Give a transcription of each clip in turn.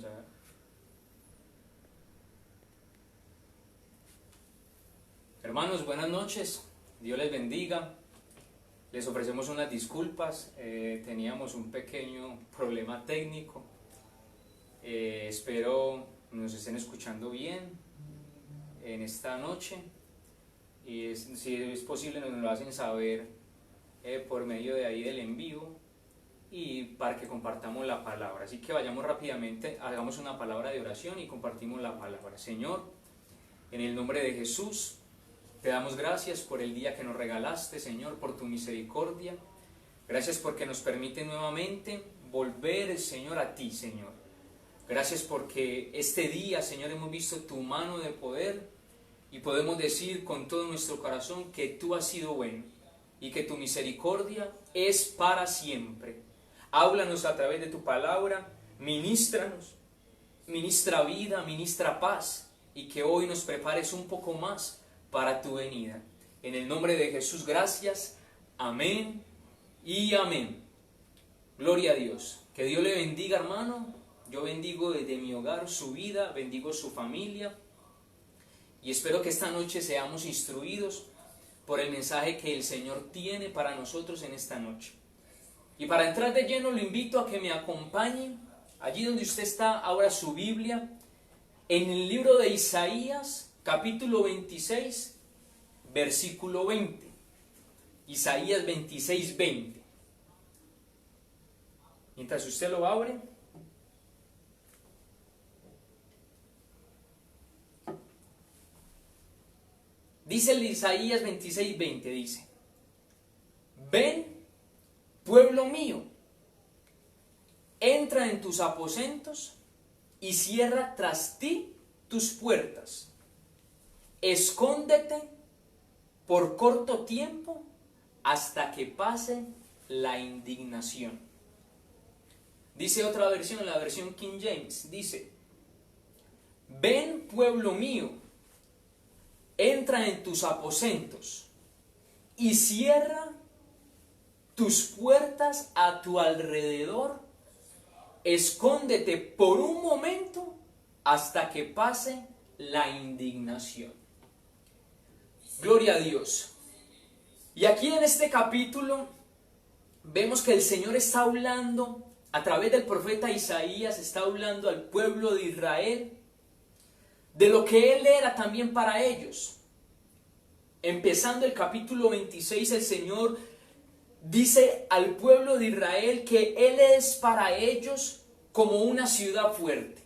Vamos a ver. Hermanos, buenas noches. Dios les bendiga. Les ofrecemos unas disculpas. Teníamos un pequeño problema técnico. Espero nos estén escuchando bien en esta noche. Y si es posible nos lo hacen saber por medio de ahí del envío y para que compartamos la palabra. Así que vayamos rápidamente, hagamos una palabra de oración y compartimos la palabra. Señor, en el nombre de Jesús, te damos gracias por el día que nos regalaste, Señor, por tu misericordia. Gracias porque nos permite nuevamente volver, Señor, a ti, Señor. Gracias porque este día, Señor, hemos visto tu mano de poder y podemos decir con todo nuestro corazón que tú has sido bueno y que tu misericordia es para siempre. Háblanos a través de tu palabra, ministranos, ministra vida, ministra paz, y que hoy nos prepares un poco más para tu venida. En el nombre de Jesús, gracias. Amén y amén. Gloria a Dios. Que Dios le bendiga, hermano. Yo bendigo desde mi hogar su vida, bendigo su familia. Y espero que esta noche seamos instruidos por el mensaje que el Señor tiene para nosotros en esta noche. Y para entrar de lleno, lo invito a que me acompañe, allí donde usted está, abra su Biblia, en el libro de Isaías, capítulo 26, versículo 20. Isaías 26, 20. Mientras usted lo abre, dice el Isaías 26, 20, dice: Ven, pueblo mío, entra en tus aposentos y cierra tras ti tus puertas. Escóndete por corto tiempo hasta que pase la indignación. Dice otra versión, la versión King James, dice: Ven, pueblo mío, entra en tus aposentos y cierra tus puertas a tu alrededor. Escóndete por un momento hasta que pase la indignación. Gloria a Dios. Y aquí en este capítulo vemos que el Señor está hablando a través del profeta Isaías, está hablando al pueblo de Israel de lo que Él era también para ellos. Empezando el capítulo 26, el Señor dice al pueblo de Israel que Él es para ellos como una ciudad fuerte,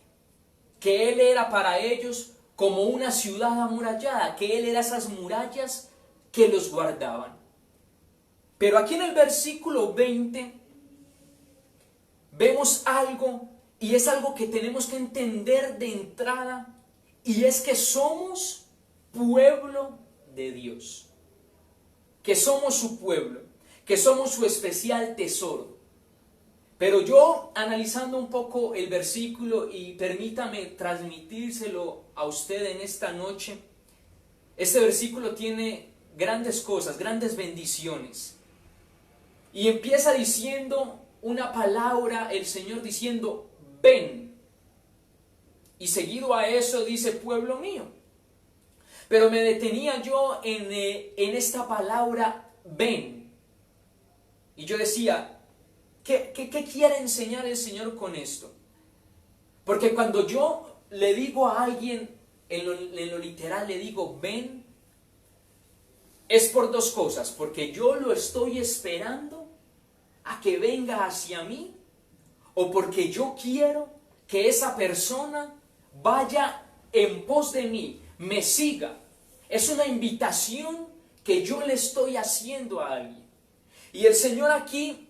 que Él era para ellos como una ciudad amurallada, que Él era esas murallas que los guardaban. Pero aquí en el versículo 20 vemos algo, y es algo que tenemos que entender de entrada, y es que somos pueblo de Dios, que somos su pueblo, que somos su especial tesoro. Pero yo, analizando un poco el versículo, y permítame transmitírselo a usted en esta noche, este versículo tiene grandes cosas, grandes bendiciones. Y empieza diciendo una palabra, el Señor diciendo: ven. Y seguido a eso dice: pueblo mío. Pero me detenía yo en esta palabra ven. Y yo decía, ¿qué quiere enseñar el Señor con esto? Porque cuando yo le digo a alguien, en lo literal le digo ven, es por dos cosas. Porque yo lo estoy esperando a que venga hacia mí, o porque yo quiero que esa persona vaya en pos de mí, me siga. Es una invitación que yo le estoy haciendo a alguien. Y el Señor aquí,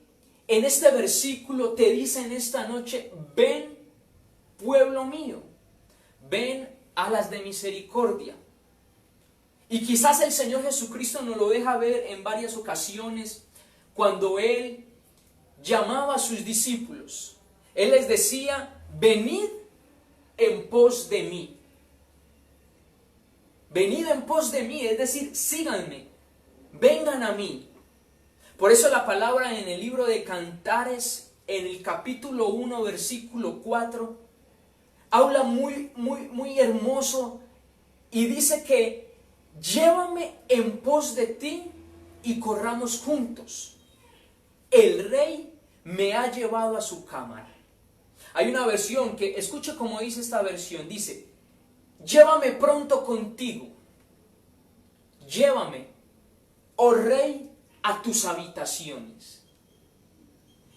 en este versículo, te dice en esta noche: ven, pueblo mío, ven, alas de misericordia. Y quizás el Señor Jesucristo nos lo deja ver en varias ocasiones cuando Él llamaba a sus discípulos. Él les decía: venid en pos de mí. Venid en pos de mí, es decir, síganme, vengan a mí. Por eso la palabra en el libro de Cantares, en el capítulo 1, versículo 4, habla muy hermoso y dice que llévame en pos de ti y corramos juntos. El rey me ha llevado a su cámara. Hay una versión que, escuche cómo dice esta versión, dice, llévame pronto contigo, llévame, oh rey, a tus habitaciones.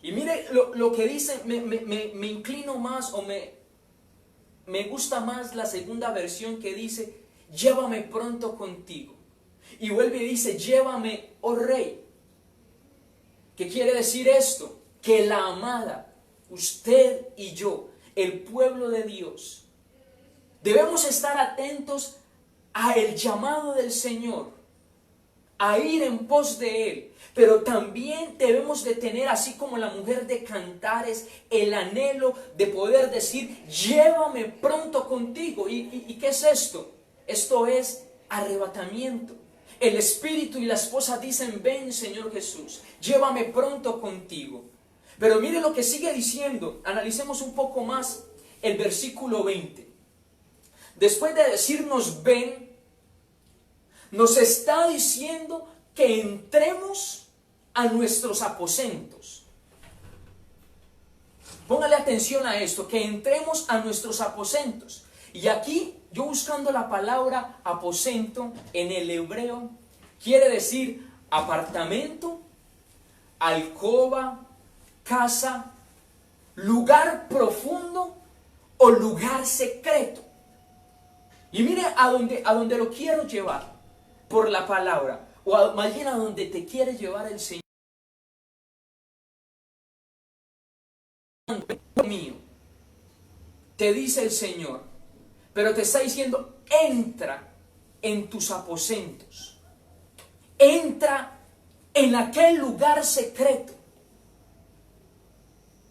Y mire lo que dice, me inclino más o me gusta más la segunda versión que dice, llévame pronto contigo. Y vuelve y dice, llévame, oh rey. ¿Qué quiere decir esto? Que la amada, usted y yo, el pueblo de Dios, debemos estar atentos a el llamado del Señor, a ir en pos de Él, pero también debemos de tener, así como la mujer de Cantares, el anhelo de poder decir, llévame pronto contigo. ¿Y qué es esto? Esto es arrebatamiento. El espíritu y la esposa dicen, ven Señor Jesús, llévame pronto contigo. Pero mire lo que sigue diciendo, analicemos un poco más el versículo 20. Después de decirnos ven, nos está diciendo que entremos a nuestros aposentos. Póngale atención a esto, que entremos a nuestros aposentos. Y aquí, yo buscando la palabra aposento en el hebreo, quiere decir apartamento, alcoba, casa, lugar profundo o lugar secreto. Y mire a dónde lo quiero llevar por la palabra, o más bien a donde te quiere llevar el Señor mío. Te dice el Señor, pero te está diciendo, entra en tus aposentos, entra en aquel lugar secreto,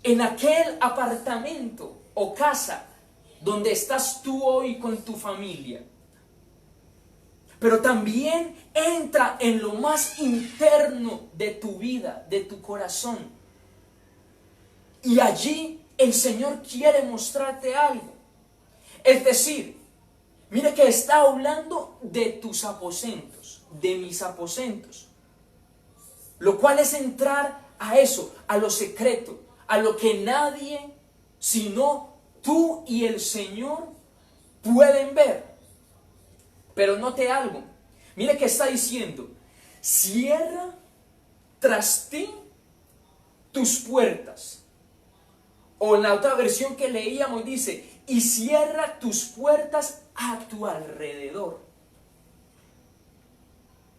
en aquel apartamento o casa donde estás tú hoy con tu familia. Pero también entra en lo más interno de tu vida, de tu corazón. Y allí el Señor quiere mostrarte algo. Es decir, mire que está hablando de tus aposentos, de mis aposentos. Lo cual es entrar a eso, a lo secreto, a lo que nadie, sino tú y el Señor, pueden ver. Pero note algo, mire que está diciendo, cierra tras ti tus puertas. O en la otra versión que leíamos dice, y cierra tus puertas a tu alrededor.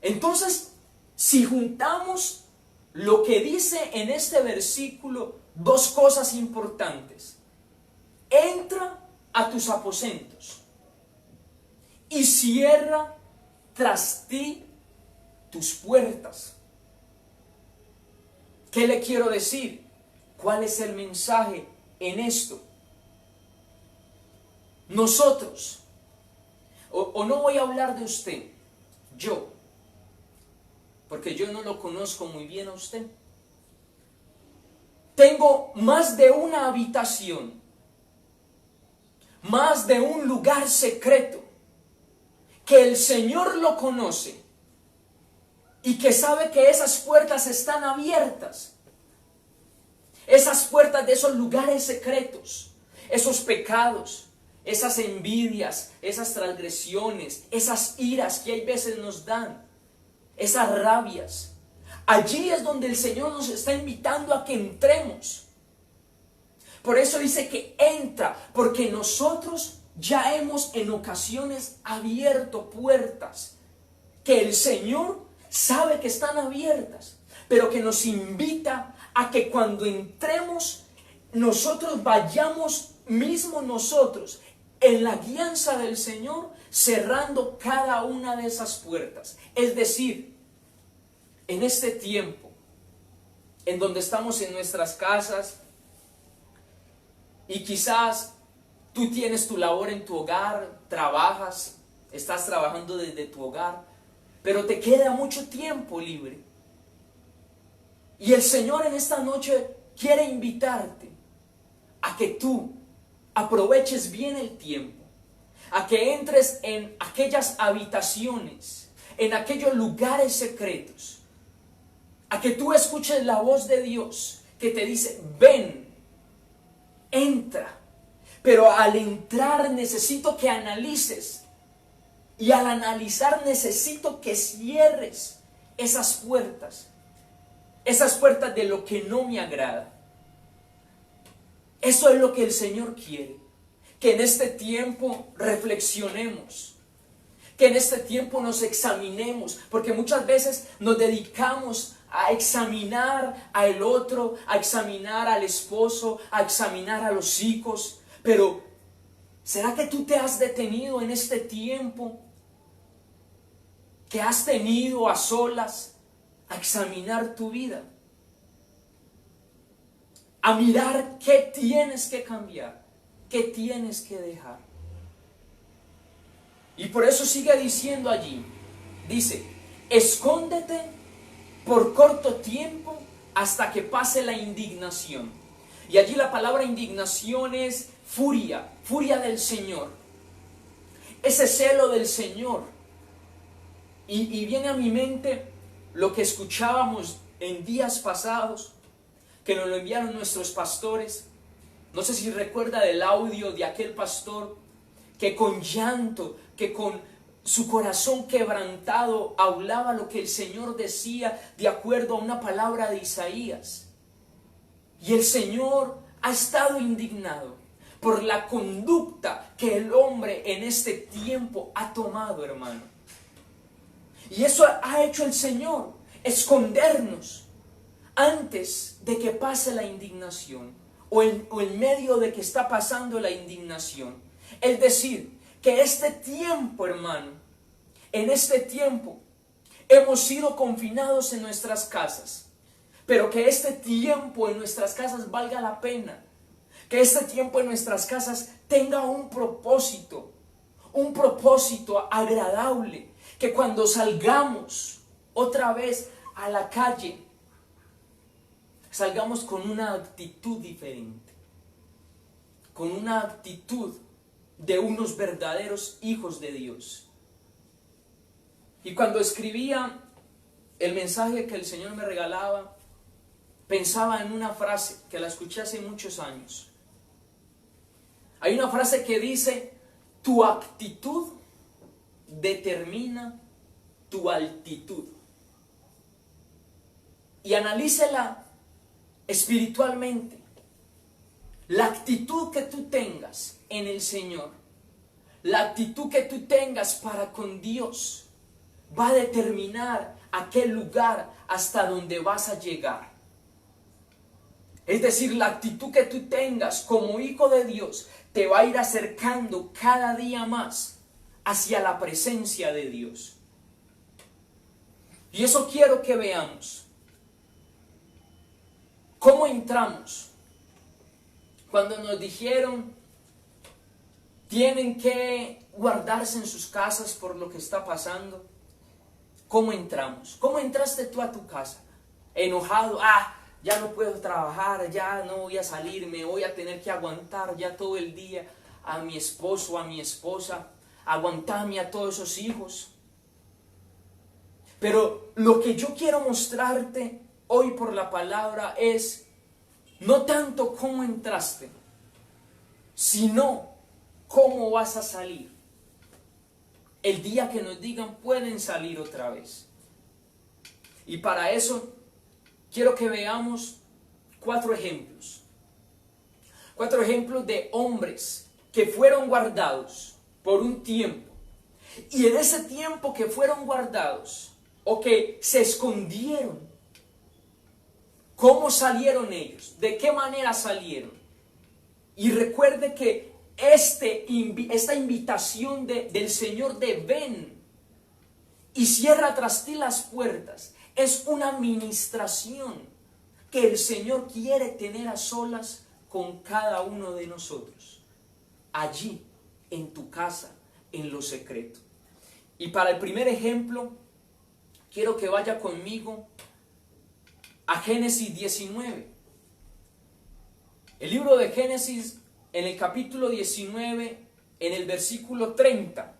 Entonces, si juntamos lo que dice en este versículo, dos cosas importantes. Entra a tus aposentos y cierra tras ti tus puertas. ¿Qué le quiero decir? ¿Cuál es el mensaje en esto? Nosotros, o no voy a hablar de usted, yo, porque yo no lo conozco muy bien a usted. Tengo más de una habitación, más de un lugar secreto, que el Señor lo conoce y que sabe que esas puertas están abiertas. Esas puertas de esos lugares secretos, esos pecados, esas envidias, esas transgresiones, esas iras que hay veces nos dan, esas rabias. Allí es donde el Señor nos está invitando a que entremos. Por eso dice que entra, porque nosotros ya hemos en ocasiones abierto puertas que el Señor sabe que están abiertas, pero que nos invita a que cuando entremos, nosotros vayamos mismo nosotros en la guianza del Señor, cerrando cada una de esas puertas. Es decir, en este tiempo, en donde estamos en nuestras casas, y quizás tú tienes tu labor en tu hogar, trabajas, estás trabajando desde tu hogar, pero te queda mucho tiempo libre. Y el Señor en esta noche quiere invitarte a que tú aproveches bien el tiempo, a que entres en aquellas habitaciones, en aquellos lugares secretos, a que tú escuches la voz de Dios que te dice, ven, entra. Pero al entrar necesito que analices, y al analizar necesito que cierres esas puertas de lo que no me agrada. Eso es lo que el Señor quiere, que en este tiempo reflexionemos, que en este tiempo nos examinemos, porque muchas veces nos dedicamos a examinar al otro, a examinar al esposo, a examinar a los hijos, pero ¿será que tú te has detenido en este tiempo que has tenido a solas a examinar tu vida? A mirar qué tienes que cambiar, qué tienes que dejar. Y por eso sigue diciendo allí, dice, escóndete por corto tiempo hasta que pase la indignación. Y allí la palabra indignación es furia, furia del Señor. Ese celo del Señor. Y viene a mi mente lo que escuchábamos en días pasados, que nos lo enviaron nuestros pastores. No sé si recuerda del audio de aquel pastor que con llanto, que con su corazón quebrantado hablaba lo que el Señor decía de acuerdo a una palabra de Isaías. Y el Señor ha estado indignado por la conducta que el hombre en este tiempo ha tomado, hermano. Y eso ha hecho el Señor, escondernos antes de que pase la indignación o en medio de que está pasando la indignación. Es decir, que este tiempo, hermano, en este tiempo hemos sido confinados en nuestras casas, pero que este tiempo en nuestras casas valga la pena, que este tiempo en nuestras casas tenga un propósito agradable, que cuando salgamos otra vez a la calle, salgamos con una actitud diferente, con una actitud de unos verdaderos hijos de Dios. Y cuando escribía el mensaje que el Señor me regalaba, pensaba en una frase que la escuché hace muchos años. Hay una frase que dice, tu actitud determina tu altitud. Y analícela espiritualmente. La actitud que tú tengas en el Señor, la actitud que tú tengas para con Dios, va a determinar aquel lugar hasta donde vas a llegar. Es decir, la actitud que tú tengas como hijo de Dios te va a ir acercando cada día más hacia la presencia de Dios. Y eso quiero que veamos. ¿Cómo entramos? Cuando nos dijeron, tienen que guardarse en sus casas por lo que está pasando. ¿Cómo entramos? ¿Cómo entraste tú a tu casa? Enojado, ya no puedo trabajar, ya no voy a salir, me voy a tener que aguantar ya todo el día a mi esposo, a mi esposa, aguantarme a todos esos hijos. Pero lo que yo quiero mostrarte hoy por la palabra es no tanto cómo entraste, sino cómo vas a salir. El día que nos digan pueden salir otra vez. Y para eso quiero que veamos 4 ejemplos. 4 ejemplos de hombres que fueron guardados por un tiempo. Y en ese tiempo que fueron guardados o que se escondieron, ¿cómo salieron ellos? ¿De qué manera salieron? Y recuerde que esta invitación del Señor de ven y cierra tras ti las puertas es una ministración que el Señor quiere tener a solas con cada uno de nosotros, allí en tu casa, en lo secreto. Y para el primer ejemplo, quiero que vaya conmigo a Génesis 19. El libro de Génesis en el capítulo 19, en el versículo 30.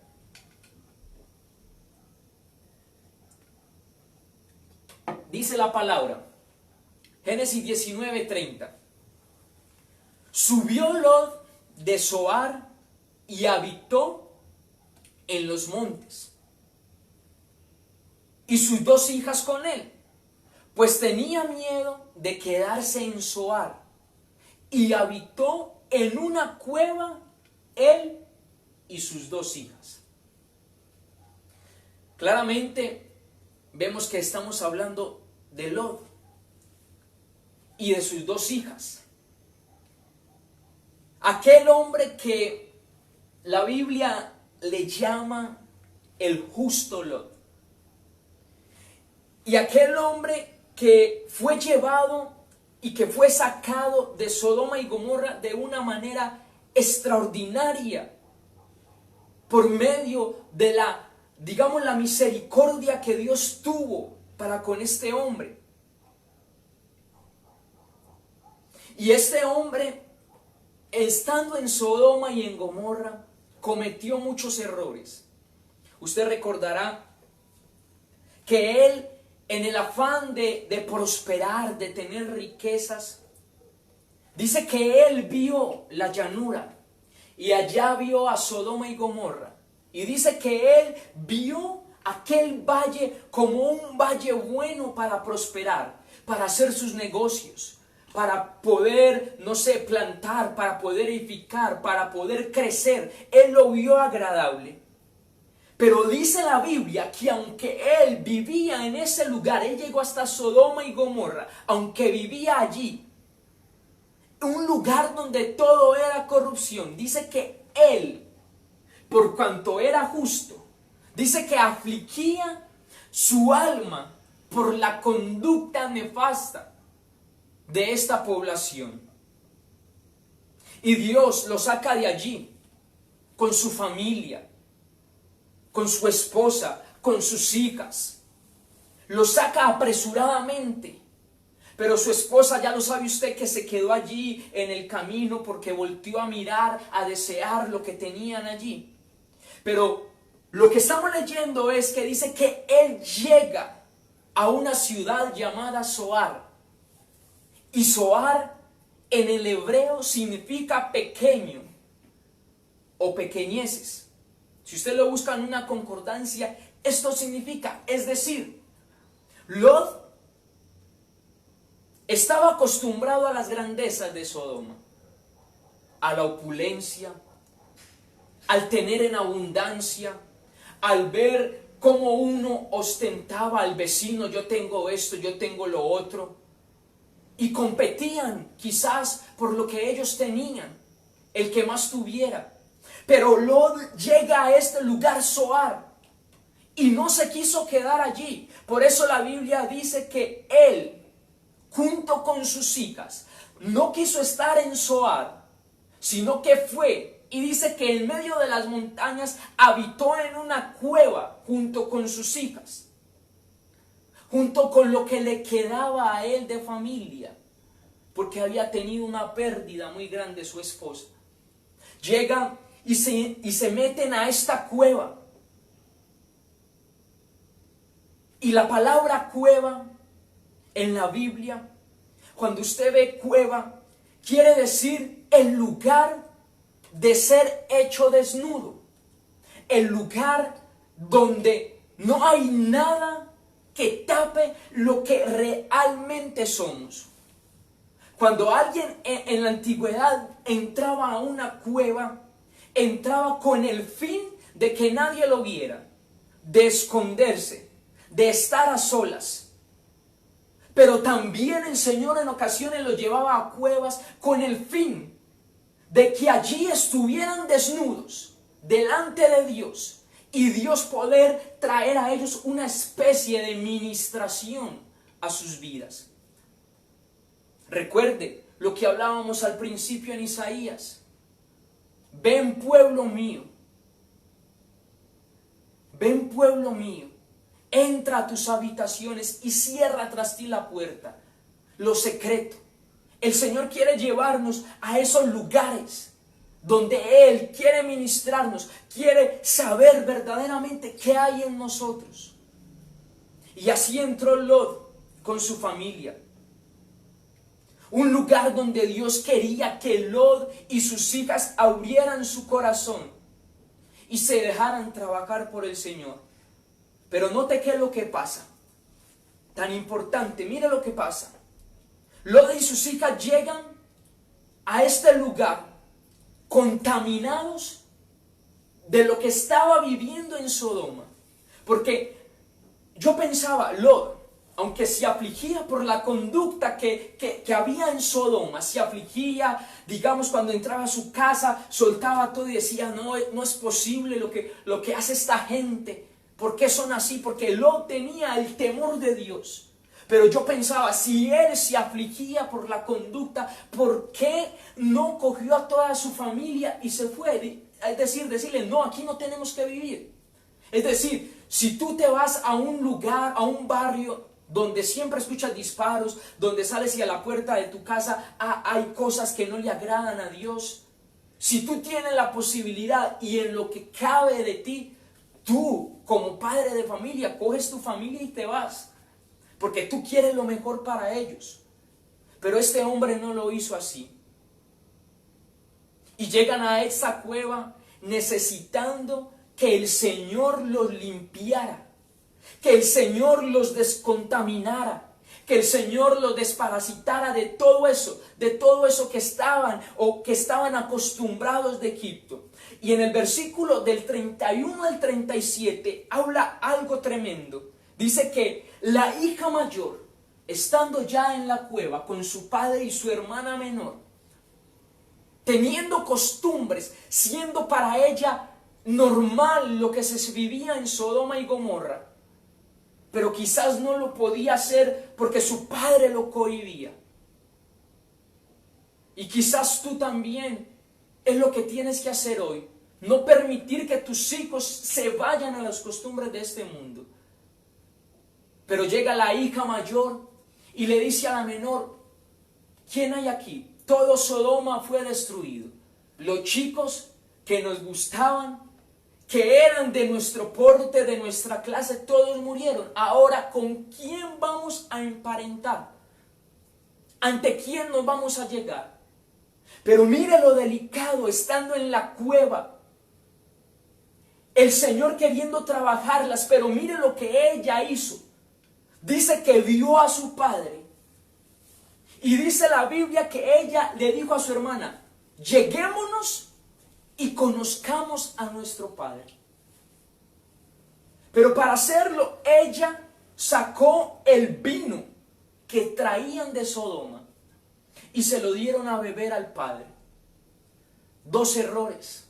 Dice la palabra, Génesis 19, 30. Subió Lot de Zoar y habitó en los montes, y sus 2 hijas con él, pues tenía miedo de quedarse en Zoar, y habitó en una cueva él y sus 2 hijas. Claramente vemos que estamos hablando de Lot y de sus 2 hijas. Aquel hombre que la Biblia le llama el justo Lot. Y aquel hombre que fue llevado y que fue sacado de Sodoma y Gomorra de una manera extraordinaria por medio de la, digamos, la misericordia que Dios tuvo para con este hombre. Y este hombre, estando en Sodoma y en Gomorra, cometió muchos errores. Usted recordará que él, en el afán de prosperar, de tener riquezas, dice que él vio la llanura y allá vio a Sodoma y Gomorra. Y dice que él vio aquel valle como un valle bueno para prosperar, para hacer sus negocios, para poder, no sé, plantar, para poder edificar, para poder crecer. Él lo vio agradable. Pero dice la Biblia que aunque él vivía en ese lugar, él llegó hasta Sodoma y Gomorra, aunque vivía allí, un lugar donde todo era corrupción, dice que él, por cuanto era justo, dice que afligía su alma por la conducta nefasta de esta población. Y Dios lo saca de allí con su familia, con su esposa, con sus hijas. Lo saca apresuradamente. Pero su esposa, ya lo sabe usted, que se quedó allí en el camino porque volteó a mirar, a desear lo que tenían allí. Pero lo que estamos leyendo es que dice que él llega a una ciudad llamada Zoar. Y Zoar en el hebreo significa pequeño o pequeñeces. Si usted lo busca en una concordancia, esto significa, es decir, Lot estaba acostumbrado a las grandezas de Sodoma, a la opulencia, al tener en abundancia, al ver cómo uno ostentaba al vecino, yo tengo esto, yo tengo lo otro, y competían quizás por lo que ellos tenían, el que más tuviera. Pero Lot llega a este lugar Zoar y no se quiso quedar allí. Por eso la Biblia dice que él, junto con sus hijas, no quiso estar en Zoar, sino que fue, y dice que en medio de las montañas habitó en una cueva junto con sus hijas, junto con lo que le quedaba a él de familia, porque había tenido una pérdida muy grande su esposa. Llega y se meten a esta cueva. Y la palabra cueva en la Biblia, cuando usted ve cueva, quiere decir el lugar de ser hecho desnudo. El lugar donde no hay nada que tape lo que realmente somos. Cuando alguien en la antigüedad entraba a una cueva, entraba con el fin de que nadie lo viera, de esconderse, de estar a solas. Pero también el Señor en ocasiones los llevaba a cuevas con el fin de que allí estuvieran desnudos delante de Dios y Dios poder traer a ellos una especie de ministración a sus vidas. Recuerde lo que hablábamos al principio en Isaías. Ven, pueblo mío, ven, pueblo mío, entra a tus habitaciones y cierra tras ti la puerta. Lo secreto. El Señor quiere llevarnos a esos lugares donde Él quiere ministrarnos, quiere saber verdaderamente qué hay en nosotros. Y así entró Lot con su familia. Un lugar donde Dios quería que Lot y sus hijas abrieran su corazón y se dejaran trabajar por el Señor. Pero note qué es lo que pasa. Tan importante, mire lo que pasa. Lot y sus hijas llegan a este lugar contaminados de lo que estaba viviendo en Sodoma. Porque yo pensaba, Lot, aunque se afligía por la conducta que había en Sodoma, se afligía, digamos, cuando entraba a su casa, soltaba todo y decía, no es posible lo que hace esta gente. ¿Por qué son así? Porque Lot tenía el temor de Dios. Pero yo pensaba, si él se afligía por la conducta, ¿por qué no cogió a toda su familia y se fue? Es decir, decirle, no, aquí no tenemos que vivir. Es decir, si tú te vas a un lugar, a un barrio donde siempre escuchas disparos, donde sales y a la puerta de tu casa hay cosas que no le agradan a Dios. Si tú tienes la posibilidad y en lo que cabe de ti, tú como padre de familia, coges tu familia y te vas. Porque tú quieres lo mejor para ellos. Pero este hombre no lo hizo así. Y llegan a esa cueva necesitando que el Señor los limpiara, que el Señor los descontaminara, que el Señor los desparasitara de todo eso que estaban acostumbrados de Egipto. Y en el versículo del 31 al 37 habla algo tremendo. Dice que la hija mayor, estando ya en la cueva con su padre y su hermana menor, teniendo costumbres, siendo para ella normal lo que se vivía en Sodoma y Gomorra, pero quizás no lo podía hacer porque su padre lo cohibía. Y quizás tú también es lo que tienes que hacer hoy. No permitir que tus hijos se vayan a las costumbres de este mundo. Pero llega la hija mayor y le dice a la menor, ¿quién hay aquí? Todo Sodoma fue destruido. Los chicos que nos gustaban, que eran de nuestro porte, de nuestra clase, todos murieron. Ahora, ¿con quién vamos a emparentar? ¿Ante quién nos vamos a llegar? Pero mire lo delicado, estando en la cueva, el Señor queriendo trabajarlas, pero mire lo que ella hizo. Dice que vio a su padre. Y dice la Biblia que ella le dijo a su hermana, lleguémonos y conozcamos a nuestro padre. Pero para hacerlo, ella sacó el vino que traían de Sodoma y se lo dieron a beber al padre. 2 errores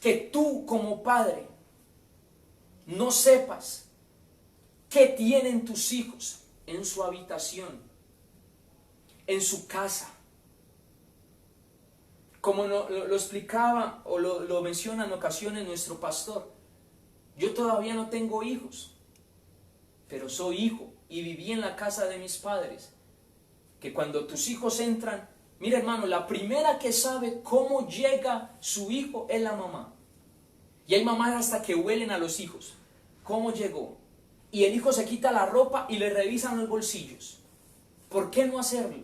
que tú como padre no sepas qué tienen tus hijos en su habitación, en su casa. Como lo explicaba o lo menciona en ocasiones nuestro pastor, yo todavía no tengo hijos, pero soy hijo y viví en la casa de mis padres. Que cuando tus hijos entran, mira hermano, la primera que sabe cómo llega su hijo es la mamá. Y hay mamás hasta que huelen a los hijos. ¿Cómo llegó? Y el hijo se quita la ropa y le revisan los bolsillos. ¿Por qué no hacerlo?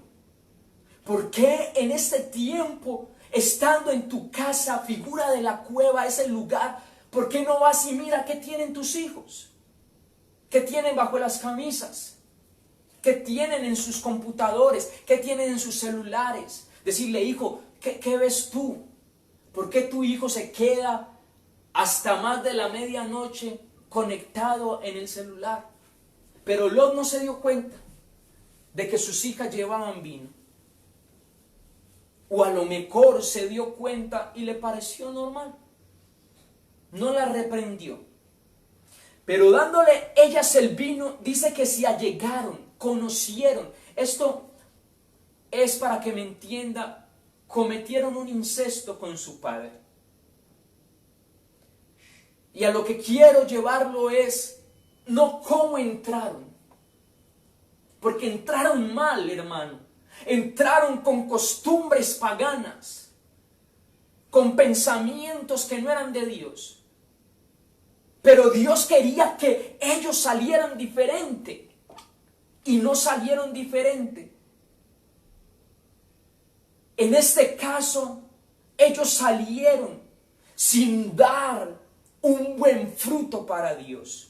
¿Por qué en este tiempo, estando en tu casa, figura de la cueva, ese lugar, por qué no vas y mira qué tienen tus hijos? ¿Qué tienen bajo las camisas? ¿Qué tienen en sus computadores? ¿Qué tienen en sus celulares? Decirle, hijo, ¿qué ves tú? ¿Por qué tu hijo se queda hasta más de la medianoche conectado en el celular? Pero Lot no se dio cuenta de que sus hijas llevaban vino. O a lo mejor se dio cuenta y le pareció normal. No la reprendió. Pero dándole ellas el vino, dice que se allegaron, conocieron. Esto es para que me entienda, cometieron un incesto con su padre. Y a lo que quiero llevarlo es, no cómo entraron. Porque entraron mal, hermano. entraron con costumbres paganas, con pensamientos que no eran de Dios. Pero Dios quería que ellos salieran diferente y no salieron diferente. En este caso, ellos salieron sin dar un buen fruto para Dios.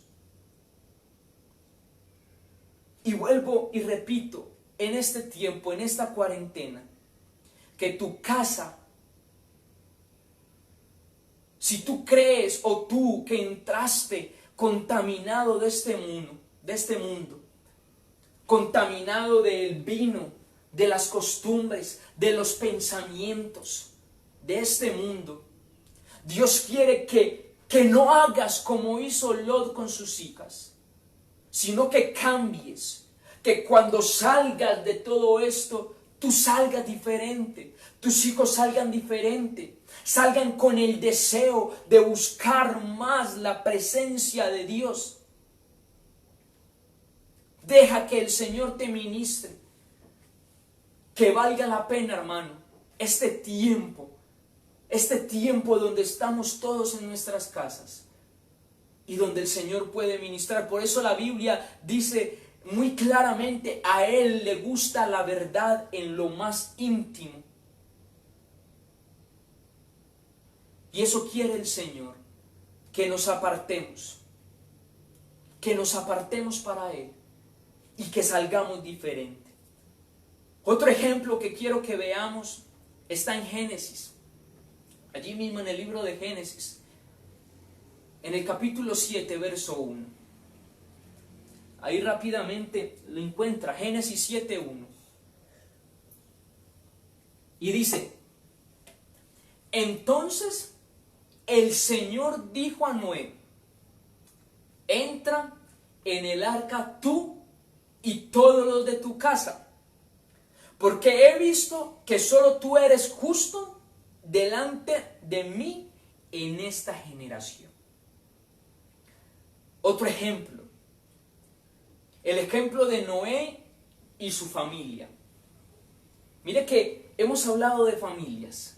Y vuelvo y repito, en este tiempo, en esta cuarentena, que tu casa, si tú crees o tú que entraste contaminado de este mundo, contaminado del vino, de las costumbres, de los pensamientos de este mundo, Dios quiere que no hagas como hizo Lot con sus hijas, sino que cambies, que cuando salgas de todo esto, tú salgas diferente, tus hijos salgan diferente, salgan con el deseo de buscar más la presencia de Dios. Deja que el Señor te ministre, que valga la pena, hermano, este tiempo donde estamos todos en nuestras casas y donde el Señor puede ministrar. Por eso la Biblia dice muy claramente, a Él le gusta la verdad en lo más íntimo. Y eso quiere el Señor, que nos apartemos para Él y que salgamos diferente. Otro ejemplo que quiero que veamos está en Génesis, allí mismo en el libro de Génesis, en el capítulo 7, verso 1. Ahí rápidamente lo encuentra, Génesis 7:1. Y dice: entonces el Señor dijo a Noé: entra en el arca tú y todos los de tu casa, porque he visto que solo tú eres justo delante de mí en esta generación. Otro ejemplo, el ejemplo de Noé y su familia. Mire que hemos hablado de familias,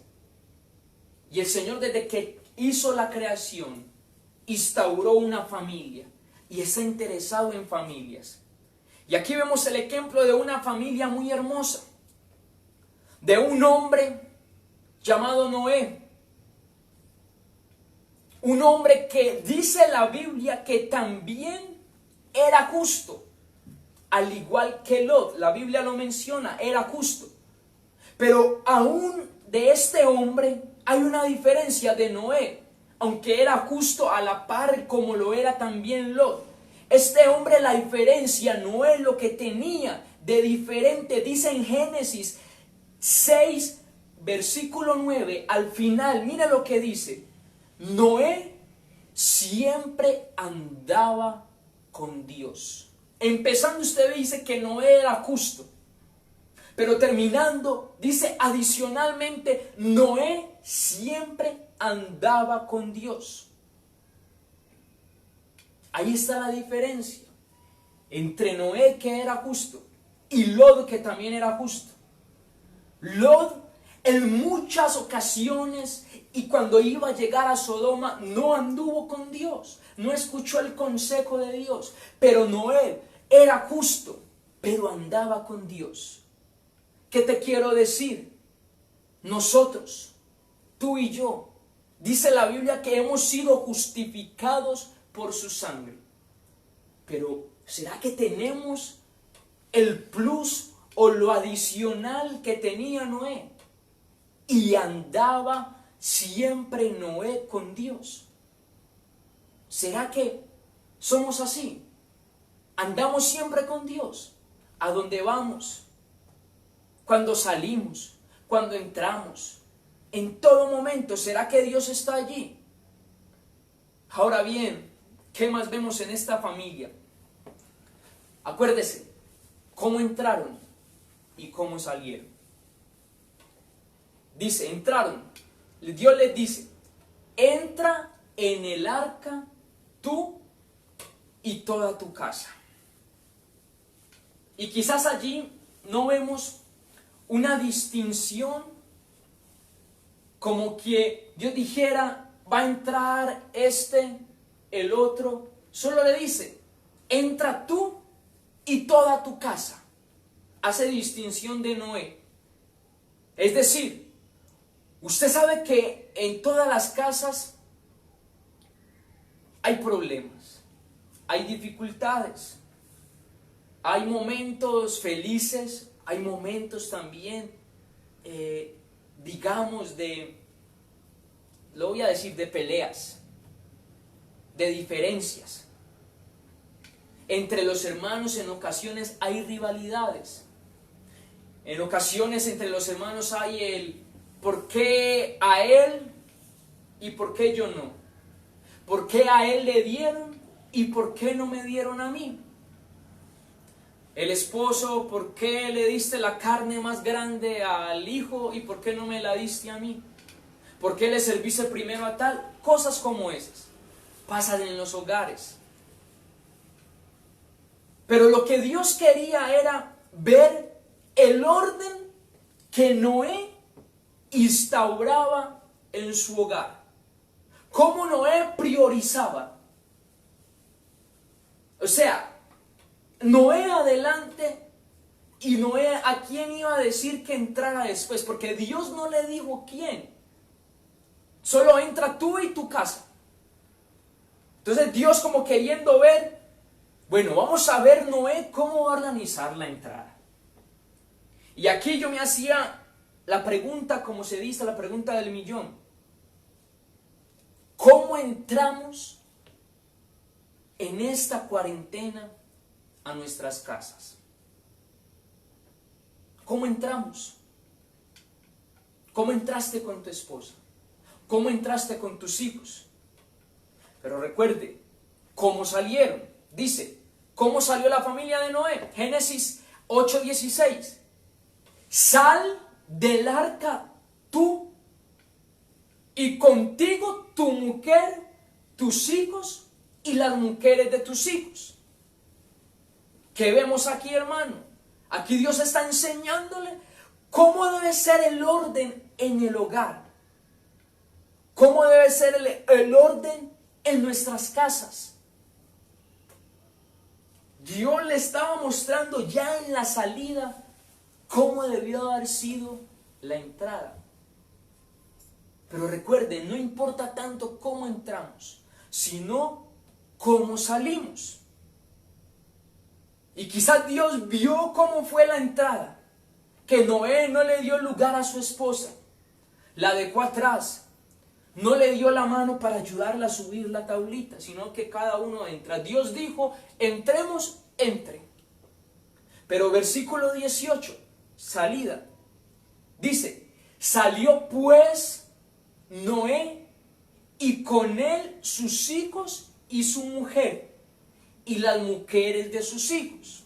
y el Señor, desde que hizo la creación, instauró una familia y está interesado en familias. Y aquí vemos el ejemplo de una familia muy hermosa, de un hombre llamado Noé. Un hombre que dice la Biblia que también era justo, al igual que Lot. La Biblia lo menciona, era justo. Pero aún de este hombre hay una diferencia de Noé, aunque era justo a la par como lo era también Lot. Este hombre, la diferencia no es lo que tenía de diferente. Dice en Génesis 6, versículo 9, al final, mira lo que dice: Noé siempre andaba con Dios. Empezando, usted dice que Noé era justo, pero terminando dice adicionalmente: Noé siempre andaba con Dios. Ahí está la diferencia entre Noé, que era justo, y Lot, que también era justo. Lot, en muchas ocasiones, y cuando iba a llegar a Sodoma, no anduvo con Dios, no escuchó el consejo de Dios. Pero Noé era justo, pero andaba con Dios. ¿Qué te quiero decir? Nosotros, tú y yo, dice la Biblia que hemos sido justificados por su sangre. Pero ¿será que tenemos el plus o lo adicional que tenía Noé? Y andaba siempre Noé con Dios. ¿Será que somos así? Andamos siempre con Dios, a donde vamos, cuando salimos, cuando entramos, en todo momento. ¿Será que Dios está allí? Ahora bien, ¿qué más vemos en esta familia? Acuérdese cómo entraron y cómo salieron. Dice, entraron. Dios les dice: entra en el arca tú y toda tu casa. Y quizás allí no vemos una distinción, como que Dios dijera, va a entrar el otro. Solo le dice, entra tú y toda tu casa. Hace distinción de Noé. Es decir, usted sabe que en todas las casas hay problemas, hay dificultades, hay momentos felices, hay momentos también, digamos, lo voy a decir, de peleas, de diferencias. Entre los hermanos en ocasiones hay rivalidades. En ocasiones entre los hermanos hay el ¿por qué a él y por qué yo no? ¿Por qué a él le dieron y por qué no me dieron a mí? El esposo, ¿por qué le diste la carne más grande al hijo y por qué no me la diste a mí? ¿Por qué le serviste primero a tal? Cosas como esas pasan en los hogares. Pero lo que Dios quería era ver el orden que Noé instauraba en su hogar. Cómo Noé priorizaba. O sea, Noé adelante y Noé a quién iba a decir que entrara después, porque Dios no le dijo quién. Solo entra tú y tu casa. Entonces Dios como queriendo ver, bueno, vamos a ver Noé cómo va a organizar la entrada. Y aquí yo me hacía la pregunta, como se dice, la pregunta del millón. ¿Cómo entramos en esta cuarentena a nuestras casas? ¿Cómo entramos? ¿Cómo entraste con tu esposa? ¿Cómo entraste con tus hijos? Pero recuerde, ¿cómo salieron? Dice, ¿cómo salió la familia de Noé? Génesis 8:16. Sal del arca tú y contigo tu mujer, tus hijos y las mujeres de tus hijos. ¿Qué vemos aquí, hermano? Aquí Dios está enseñándole cómo debe ser el orden en el hogar. Cómo debe ser el orden en nuestras casas. Dios le estaba mostrando ya en la salida cómo debió haber sido la entrada. Pero recuerden, no importa tanto cómo entramos, sino cómo salimos. Y quizás Dios vio cómo fue la entrada, que Noé no le dio lugar a su esposa, la dejó atrás, no le dio la mano para ayudarla a subir la tablita, sino que cada uno entra. Dios dijo, entremos, entre. Pero versículo 18, salida, dice, salió pues Noé y con él sus hijos y su mujer y las mujeres de sus hijos.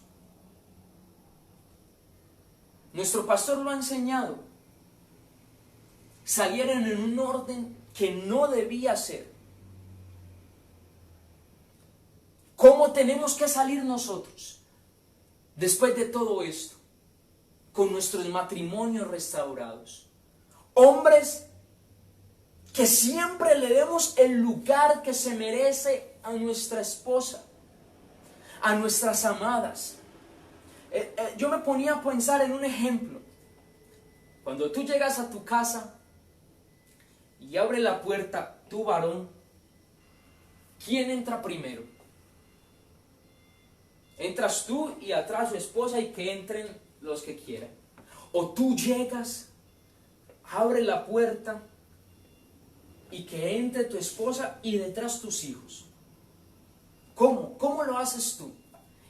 Nuestro pastor lo ha enseñado. Salieron en un orden que no debía ser. ¿Cómo tenemos que salir nosotros después de todo esto? Con nuestros matrimonios restaurados. Hombres que siempre le demos el lugar que se merece a nuestra esposa, a nuestras amadas. Yo me ponía a pensar en un ejemplo. Cuando tú llegas a tu casa y abre la puerta tu varón, ¿quién entra primero? Entras tú y atrás su esposa y que entren los que quieran. O tú llegas, abre la puerta y que entre tu esposa y detrás tus hijos. ¿Cómo? ¿Cómo lo haces tú?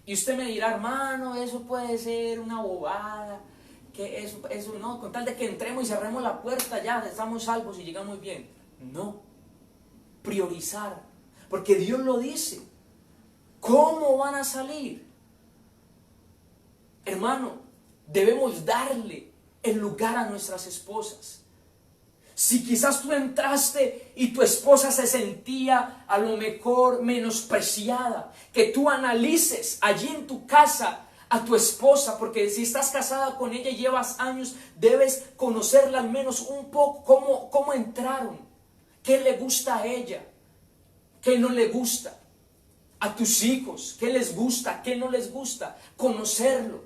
Y usted me dirá, hermano, eso puede ser una bobada, que eso no, con tal de que entremos y cerremos la puerta ya estamos salvos y llegamos bien. No, priorizar, porque Dios lo dice. ¿Cómo van a salir? Hermano, debemos darle el lugar a nuestras esposas. Si quizás tú entraste y tu esposa se sentía a lo mejor menospreciada, que tú analices allí en tu casa a tu esposa, porque si estás casada con ella y llevas años, debes conocerla al menos un poco, cómo entraron, qué le gusta a ella, qué no le gusta. A tus hijos, qué les gusta, qué no les gusta, conocerlo.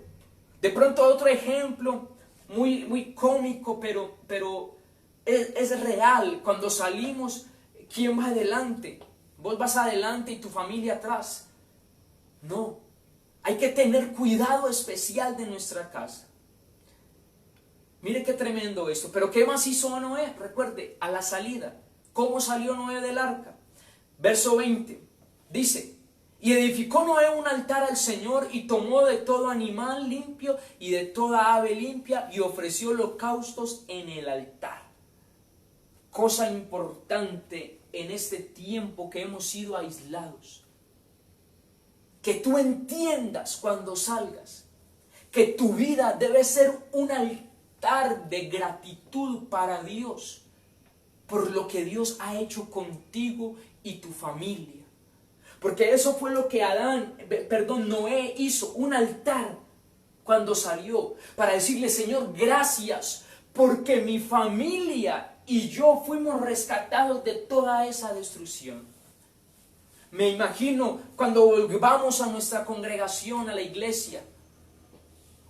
De pronto otro ejemplo muy cómico, pero es real. Cuando salimos, ¿quién va adelante? Vos vas adelante y tu familia atrás. No, hay que tener cuidado especial de nuestra casa. Mire qué tremendo esto. Pero ¿qué más hizo Noé? Recuerde, a la salida. ¿Cómo salió Noé del arca? Verso 20. Dice: y edificó Noé un altar al Señor y tomó de todo animal limpio y de toda ave limpia y ofreció holocaustos en el altar. Cosa importante en este tiempo que hemos sido aislados. Que tú entiendas cuando salgas que tu vida debe ser un altar de gratitud para Dios por lo que Dios ha hecho contigo y tu familia. Porque eso fue lo que Noé hizo, un altar cuando salió, para decirle: Señor, gracias, porque mi familia y yo fuimos rescatados de toda esa destrucción. Me imagino cuando volvamos a nuestra congregación, a la iglesia,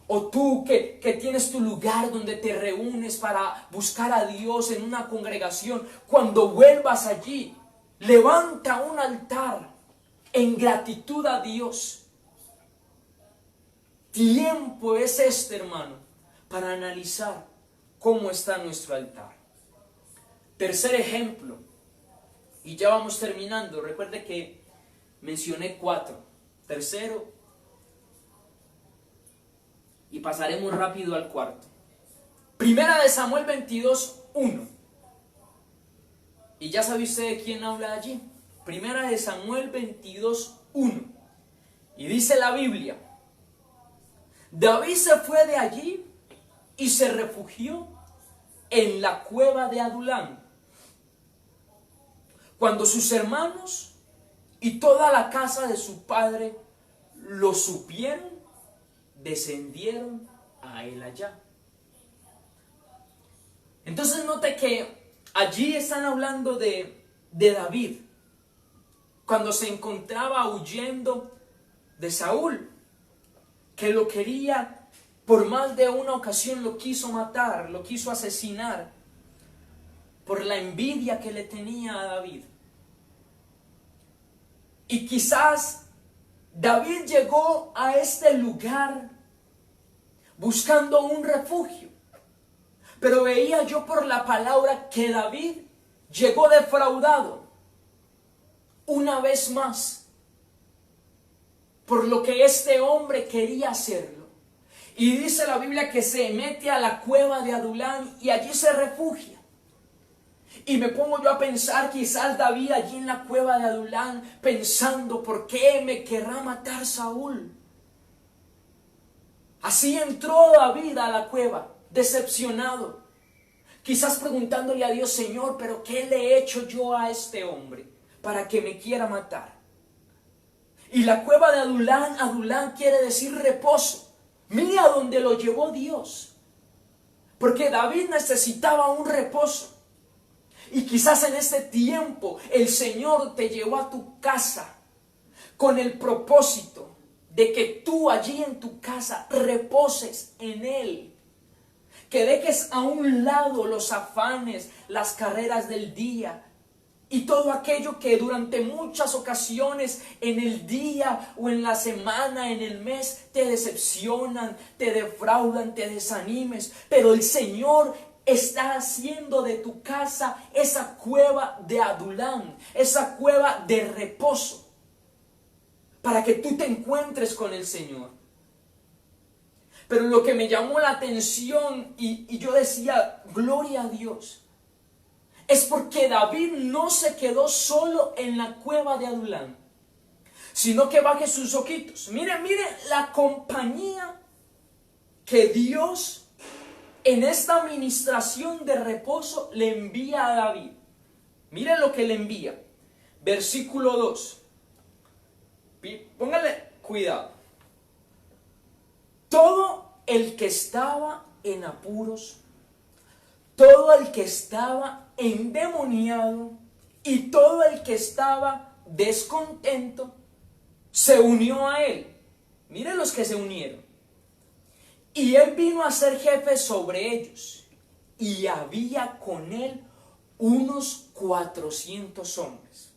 o tú que tienes tu lugar donde te reúnes para buscar a Dios en una congregación, cuando vuelvas allí, levanta un altar en gratitud a Dios. Tiempo es este, hermano, para analizar cómo está nuestro altar. Tercer ejemplo, y ya vamos terminando. Recuerde que mencioné 4. Tercero, y pasaremos rápido al cuarto. Primera de Samuel 22:1. Y ya sabe usted de quién habla allí. Primera de Samuel 22:1. Y dice la Biblia: David se fue de allí y se refugió en la cueva de Adulán. Cuando sus hermanos y toda la casa de su padre lo supieron, descendieron a él allá. Entonces note que allí están hablando de David, cuando se encontraba huyendo de Saúl, que lo quería, por más de una ocasión lo quiso matar, lo quiso asesinar, por la envidia que le tenía a David. Y quizás David llegó a este lugar buscando un refugio, pero veía yo por la palabra que David llegó defraudado una vez más por lo que este hombre quería hacerlo. Y dice la Biblia que se mete a la cueva de Adulán y allí se refugia. Y me pongo yo a pensar, quizás David allí en la cueva de Adulán pensando: ¿por qué me querrá matar Saúl? Así entró David a la cueva, decepcionado, quizás preguntándole a Dios: Señor, ¿pero qué le he hecho yo a este hombre para que me quiera matar? Y la cueva de Adulán, Adulán quiere decir reposo. Mira a dónde lo llevó Dios, porque David necesitaba un reposo. Y quizás en este tiempo el Señor te llevó a tu casa con el propósito de que tú allí en tu casa reposes en Él. Que dejes a un lado los afanes, las carreras del día y todo aquello que durante muchas ocasiones en el día o en la semana, en el mes, te decepcionan, te defraudan, te desanimes. Pero el Señor está haciendo de tu casa esa cueva de Adulán, esa cueva de reposo, para que tú te encuentres con el Señor. Pero lo que me llamó la atención y yo decía: gloria a Dios, es porque David no se quedó solo en la cueva de Adulán, sino que baje sus ojitos. Mire la compañía que Dios en esta administración de reposo le envía a David. Mire lo que le envía. Versículo 2. Póngale cuidado. todo el que estaba en apuros, todo el que estaba endemoniado y todo el que estaba descontento se unió a él. Miren los que se unieron. Y él vino a ser jefe sobre ellos. Y había con él unos 400 hombres.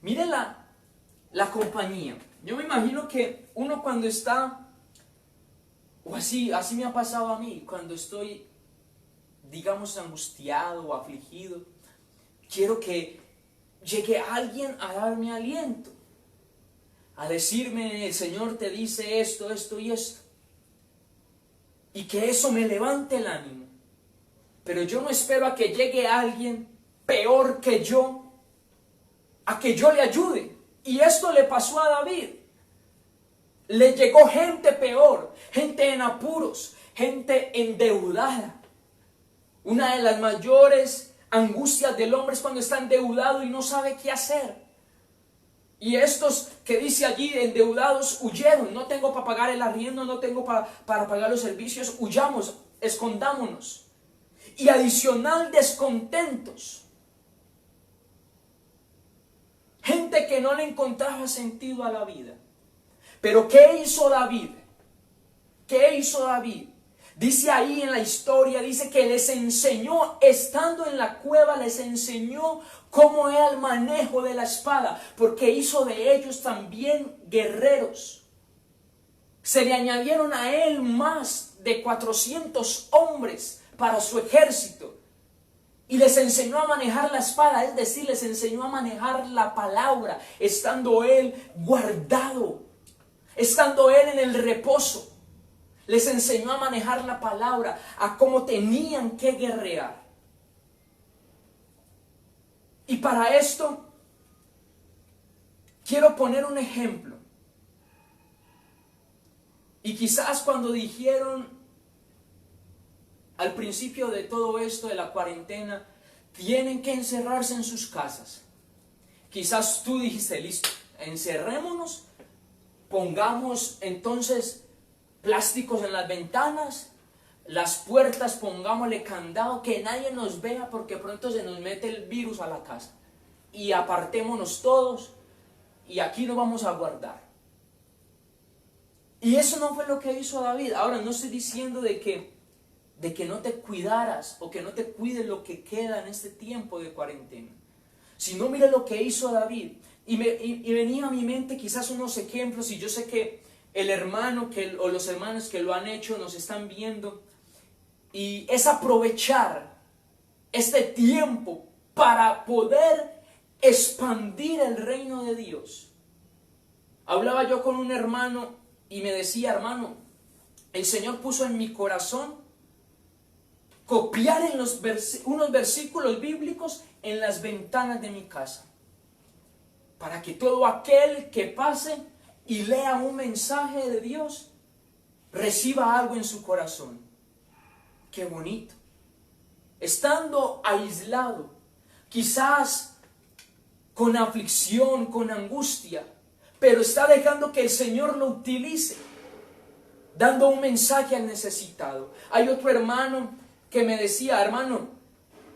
Miren la compañía. Yo me imagino que uno cuando está, o así me ha pasado a mí, cuando estoy, digamos, angustiado o afligido, quiero que llegue alguien a darme aliento, a decirme: el Señor te dice esto, esto y esto, y que eso me levante el ánimo. Pero yo no espero a que llegue alguien peor que yo, a que yo le ayude. Y esto le pasó a David. Le llegó gente peor, gente en apuros, gente endeudada. Una de las mayores angustias del hombre es cuando está endeudado y no sabe qué hacer. Y estos que dice allí endeudados huyeron. No tengo para pagar el arriendo, no tengo para pagar los servicios. Huyamos, escondámonos. Y adicional, descontentos. Gente que no le encontraba sentido a la vida. Pero ¿qué hizo David? ¿Qué hizo David? Dice ahí en la historia, dice que les enseñó, estando en la cueva, les enseñó cómo era el manejo de la espada, porque hizo de ellos también guerreros. Se le añadieron a él más de 400 hombres para su ejército. Y les enseñó a manejar la espada, es decir, les enseñó a manejar la palabra, estando él guardado, estando él en el reposo. Les enseñó a manejar la palabra, a cómo tenían que guerrear. Y para esto, quiero poner un ejemplo. Y quizás cuando dijeron al principio de todo esto de la cuarentena, tienen que encerrarse en sus casas. Quizás tú dijiste: listo, encerrémonos, pongamos entonces plásticos en las ventanas, las puertas pongámosle candado, que nadie nos vea porque pronto se nos mete el virus a la casa. Y apartémonos todos y aquí nos vamos a guardar. Y eso no fue lo que hizo David. Ahora, no estoy diciendo de que no te cuidaras o que no te cuides lo que queda en este tiempo de cuarentena. Sino mire lo que hizo David. Y venía a mi mente quizás unos ejemplos, y yo sé que el hermano o los hermanos que lo han hecho nos están viendo. Y es aprovechar este tiempo para poder expandir el reino de Dios. Hablaba yo con un hermano y me decía: hermano, el Señor puso en mi corazón copiar en unos versículos bíblicos en las ventanas de mi casa, para que todo aquel que pase y lea un mensaje de Dios reciba algo en su corazón. Qué bonito. Estando aislado, quizás con aflicción, con angustia, pero está dejando que el Señor lo utilice, dando un mensaje al necesitado. Hay otro hermano que me decía: hermano,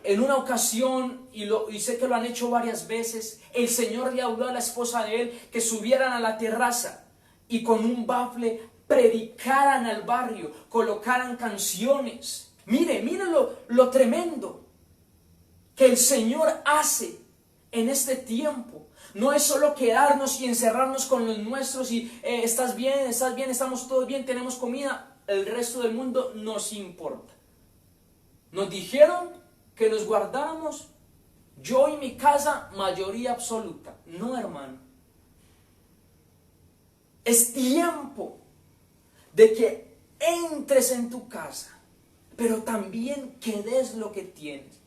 en una ocasión, y sé que lo han hecho varias veces, el Señor le habló a la esposa de él que subieran a la terraza y con un bafle predicaran al barrio, colocaran canciones. Mire lo tremendo que el Señor hace en este tiempo. No es solo quedarnos y encerrarnos con los nuestros y estás bien, estamos todos bien, tenemos comida. El resto del mundo nos importa. Nos dijeron que nos guardáramos, yo y mi casa, mayoría absoluta. No, hermano. Es tiempo de que entres en tu casa, pero también que des lo que tienes.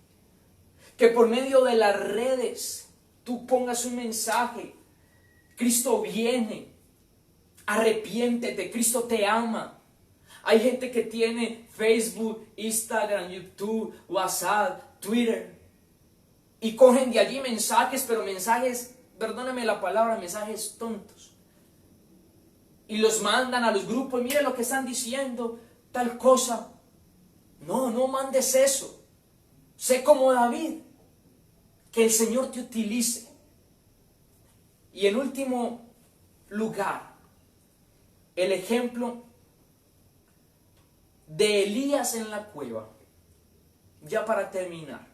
Que por medio de las redes tú pongas un mensaje: Cristo viene, arrepiéntete, Cristo te ama. Hay gente que tiene Facebook, Instagram, YouTube, WhatsApp, Twitter, y cogen de allí mensajes, pero mensajes, perdóname la palabra, mensajes tontos. y los mandan a los grupos, mire lo que están diciendo, tal cosa. No, no mandes eso. Sé como David, que el Señor te utilice. Y en último lugar, el ejemplo de Elías en la cueva. Ya para terminar.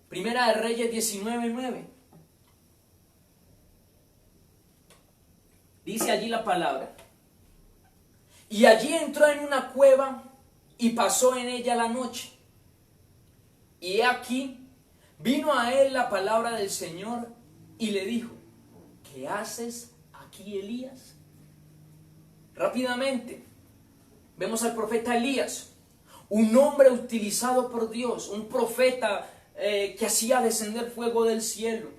Primera de Reyes 19:9. Dice allí la palabra. Y allí entró en una cueva y pasó en ella la noche. Y he aquí, vino a él la palabra del Señor y le dijo, ¿qué haces aquí, Elías? Rápidamente, vemos al profeta Elías, un hombre utilizado por Dios, un profeta que hacía descender fuego del cielo,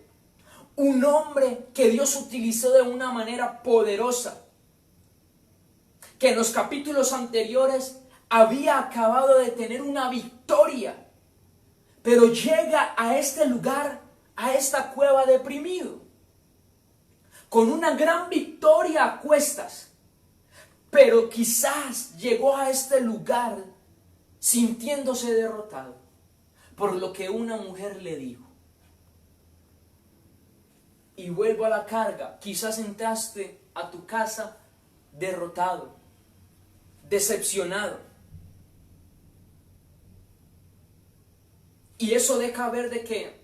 un hombre que Dios utilizó de una manera poderosa, que en los capítulos anteriores había acabado de tener una victoria, pero llega a este lugar, a esta cueva deprimido, con una gran victoria a cuestas, pero quizás llegó a este lugar sintiéndose derrotado por lo que una mujer le dijo. Y vuelvo a la carga, quizás entraste a tu casa derrotado, decepcionado. Y eso deja ver de que,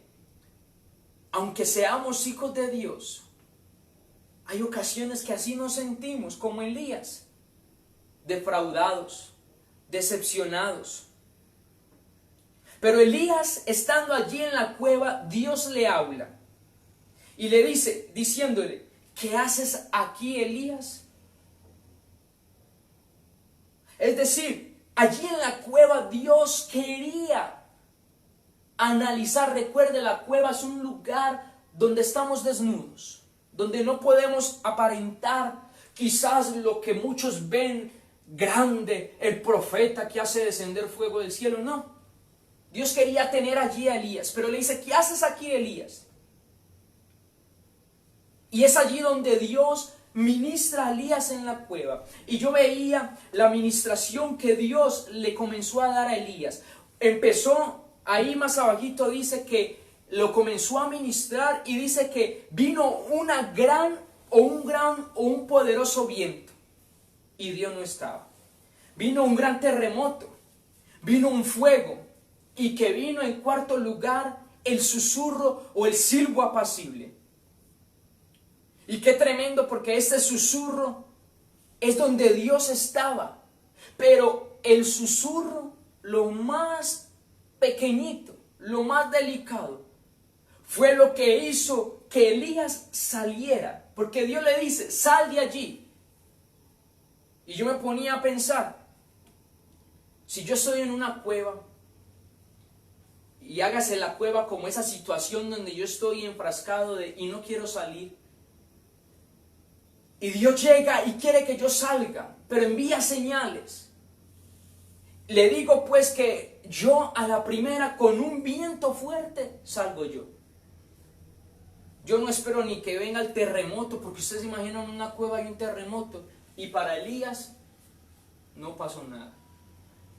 aunque seamos hijos de Dios, hay ocasiones que así nos sentimos, como Elías, defraudados, decepcionados. Pero Elías, estando allí en la cueva, Dios le habla y le dice, diciéndole, ¿qué haces aquí, Elías? Es decir, allí en la cueva Dios quería analizar. Recuerde, la cueva es un lugar donde estamos desnudos, donde no podemos aparentar quizás lo que muchos ven grande, el profeta que hace descender fuego del cielo. No, Dios quería tener allí a Elías, pero le dice, ¿qué haces aquí, Elías? Y es allí donde Dios ministra a Elías en la cueva. Y yo veía la ministración que Dios le comenzó a dar a Elías. Empezó, ahí más abajito dice que lo comenzó a ministrar y dice que vino un poderoso viento y Dios no estaba. Vino un gran terremoto, vino un fuego y que vino en cuarto lugar el susurro o el silbo apacible. Y qué tremendo, porque este susurro es donde Dios estaba, pero el susurro, lo más pequeñito, lo más delicado, fue lo que hizo que Elías saliera, porque Dios le dice, sal de allí. Y yo me ponía a pensar, si yo estoy en una cueva, y hágase la cueva como esa situación donde yo estoy enfrascado y no quiero salir, y Dios llega y quiere que yo salga, pero envía señales. Le digo pues que yo a la primera, con un viento fuerte, salgo yo. Yo no espero ni que venga el terremoto, porque ustedes se imaginan una cueva y un terremoto. Y para Elías no pasó nada.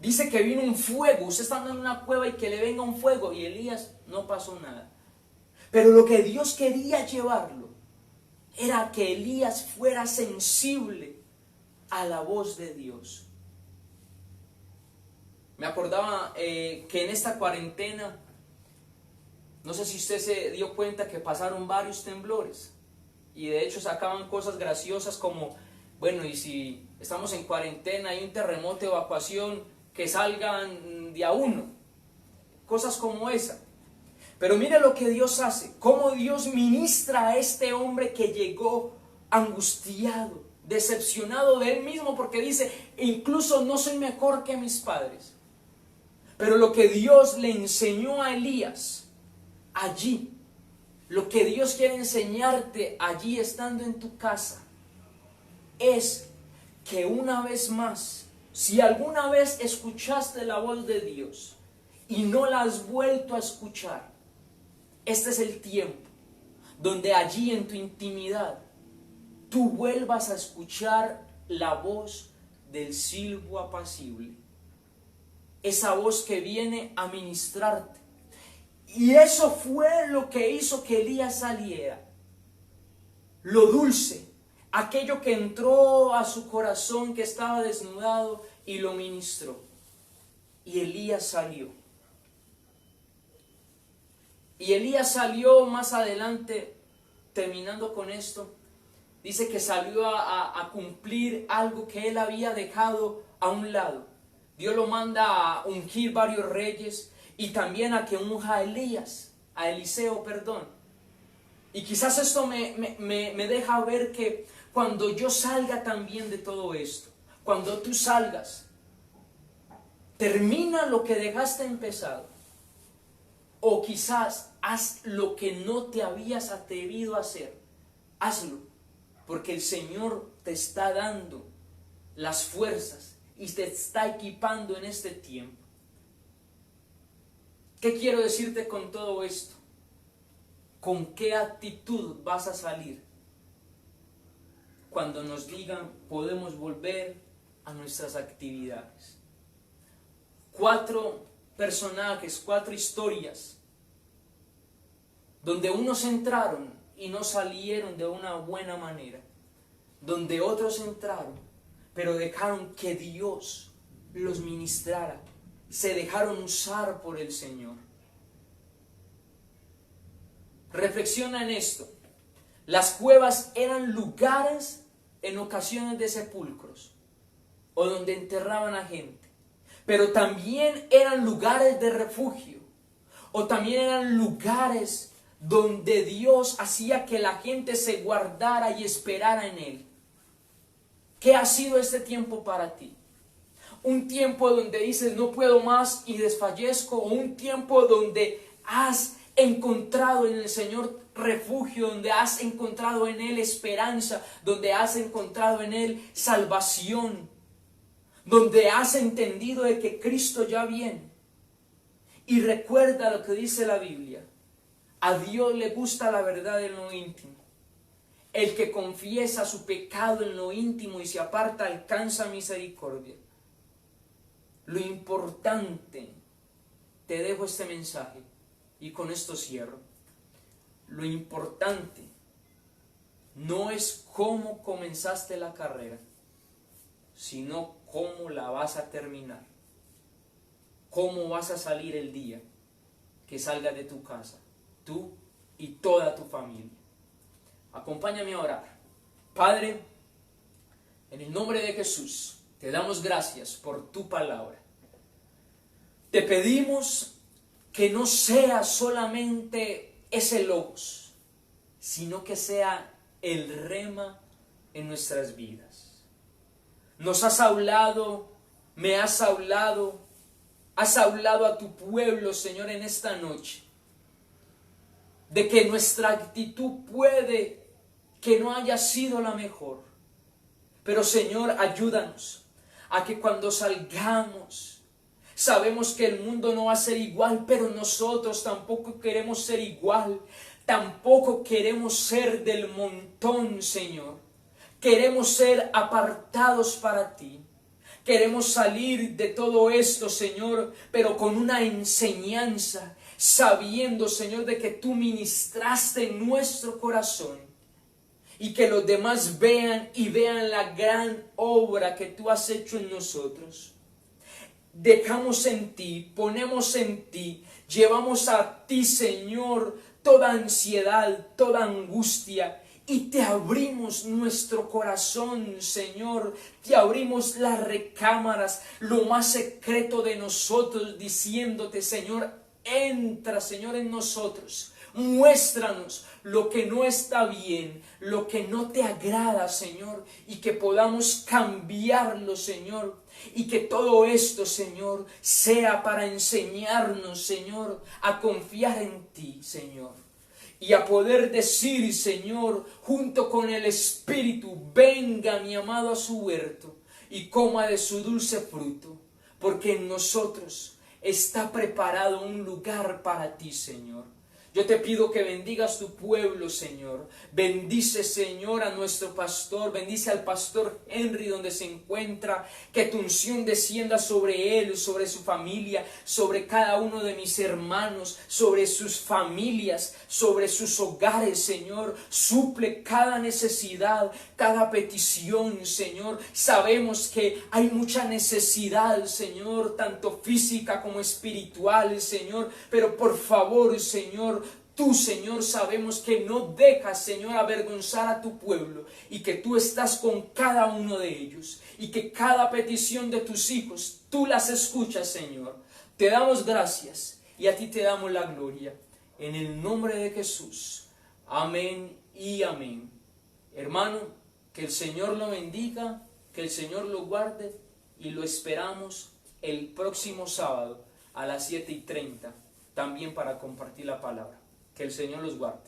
Dice que vino un fuego. Usted está en una cueva y que le venga un fuego, y Elías no pasó nada. Pero lo que Dios quería llevarlo era que Elías fuera sensible a la voz de Dios. Me acordaba que en esta cuarentena, no sé si usted se dio cuenta que pasaron varios temblores. Y de hecho sacaban cosas graciosas como, bueno, y si estamos en cuarentena, hay un terremoto, evacuación, que salgan de a uno. Cosas como esa. Pero mire lo que Dios hace, cómo Dios ministra a este hombre que llegó angustiado, decepcionado de él mismo, porque dice, incluso no soy mejor que mis padres. Pero lo que Dios le enseñó a Elías allí, lo que Dios quiere enseñarte allí estando en tu casa, es que una vez más, si alguna vez escuchaste la voz de Dios y no la has vuelto a escuchar, este es el tiempo donde allí en tu intimidad tú vuelvas a escuchar la voz del silbo apacible, esa voz que viene a ministrarte. Y eso fue lo que hizo que Elías saliera. Lo dulce, aquello que entró a su corazón que estaba desnudado y lo ministró. Y Elías salió. Y Elías salió más adelante, terminando con esto, dice que salió a cumplir algo que él había dejado a un lado. Dios lo manda a ungir varios reyes y también a que unja a Eliseo, perdón. Y quizás esto me deja ver que cuando yo salga también de todo esto, cuando tú salgas, termina lo que dejaste empezado. O quizás haz lo que no te habías atrevido a hacer. Hazlo, porque el Señor te está dando las fuerzas y te está equipando en este tiempo. ¿Qué quiero decirte con todo esto? ¿Con qué actitud vas a salir cuando nos digan podemos volver a nuestras actividades? 4 personajes, 4 historias, donde unos entraron y no salieron de una buena manera, donde otros entraron, pero dejaron que Dios los ministrara, se dejaron usar por el Señor. Reflexiona en esto. Las cuevas eran lugares en ocasiones de sepulcros o donde enterraban a gente, pero también eran lugares de refugio o también eran lugares donde Dios hacía que la gente se guardara y esperara en Él. ¿Qué ha sido este tiempo para ti? Un tiempo donde dices no puedo más y desfallezco, o un tiempo donde has encontrado en el Señor refugio, donde has encontrado en Él esperanza, donde has encontrado en Él salvación, donde has entendido de que Cristo ya viene. Y recuerda lo que dice la Biblia: a Dios le gusta la verdad en lo íntimo. El que confiesa su pecado en lo íntimo y se aparta alcanza misericordia. Lo importante, te dejo este mensaje y con esto cierro. Lo importante no es cómo comenzaste la carrera, sino cómo la vas a terminar. Cómo vas a salir el día que salgas de tu casa, tú y toda tu familia. Acompáñame a orar. Padre, en el nombre de Jesús, te damos gracias por tu palabra. Te pedimos que no sea solamente ese logos, sino que sea el rema en nuestras vidas. Nos has hablado, me has hablado a tu pueblo, Señor, en esta noche, de que nuestra actitud puede que no haya sido la mejor. Pero, Señor, ayúdanos a que cuando salgamos, sabemos que el mundo no va a ser igual, pero nosotros tampoco queremos ser igual. Tampoco queremos ser del montón, Señor. Queremos ser apartados para ti. Queremos salir de todo esto, Señor, pero con una enseñanza, sabiendo, Señor, de que tú ministraste en nuestro corazón y que los demás vean y vean la gran obra que tú has hecho en nosotros. Dejamos en ti, ponemos en ti, llevamos a ti, Señor, toda ansiedad, toda angustia, y te abrimos nuestro corazón, Señor. Te abrimos las recámaras, lo más secreto de nosotros, diciéndote, Señor, entra, Señor, en nosotros. Muéstranos lo que no está bien, lo que no te agrada, Señor, y que podamos cambiarlo, Señor. Y que todo esto, Señor, sea para enseñarnos, Señor, a confiar en ti, Señor. Y a poder decir, Señor, junto con el Espíritu, venga mi amado a su huerto y coma de su dulce fruto, porque en nosotros está preparado un lugar para ti, Señor. Yo te pido que bendigas tu pueblo, Señor. Bendice, Señor, a nuestro pastor. Bendice al pastor Henry donde se encuentra. Que tu unción descienda sobre él, sobre su familia, sobre cada uno de mis hermanos, sobre sus familias, sobre sus hogares, Señor. Suple cada necesidad, cada petición, Señor. Sabemos que hay mucha necesidad, Señor, tanto física como espiritual, Señor. Pero por favor, Señor, tú, Señor, sabemos que no dejas, Señor, avergonzar a tu pueblo y que tú estás con cada uno de ellos y que cada petición de tus hijos, tú las escuchas, Señor. Te damos gracias y a ti te damos la gloria. En el nombre de Jesús. Amén y amén. Hermano, que el Señor lo bendiga, que el Señor lo guarde y lo esperamos el próximo sábado a las 7:30, también para compartir la palabra. Que el Señor los guarde.